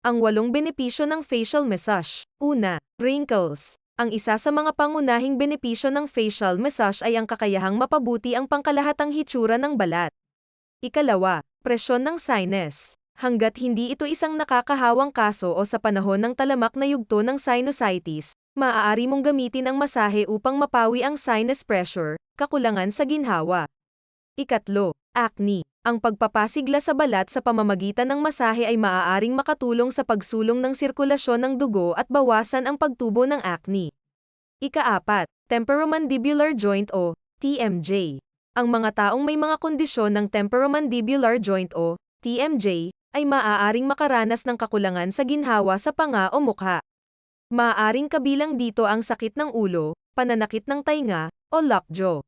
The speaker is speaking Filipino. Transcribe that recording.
Ang 8 benepisyo ng facial massage. Una, wrinkles. Ang isa sa mga pangunahing benepisyo ng facial massage ay ang kakayahang mapabuti ang pangkalahatang hitsura ng balat. Ikalawa, presyon ng sinus. Hanggat hindi ito isang nakakahawang kaso o sa panahon ng talamak na yugto ng sinusitis, maaari mong gamitin ang masahe upang mapawi ang sinus pressure, kakulangan sa ginhawa. Ikatlo, acne. Ang pagpapasigla sa balat sa pamamagitan ng masahe ay maaaring makatulong sa pagsulong ng sirkulasyon ng dugo at bawasan ang pagtubo ng acne. Ikaapat, temporomandibular joint o TMJ. Ang mga taong may mga kondisyon ng temporomandibular joint o TMJ ay maaaring makaranas ng kakulangan sa ginhawa sa panga o mukha. Maaaring kabilang dito ang sakit ng ulo, pananakit ng tainga, o lockjaw.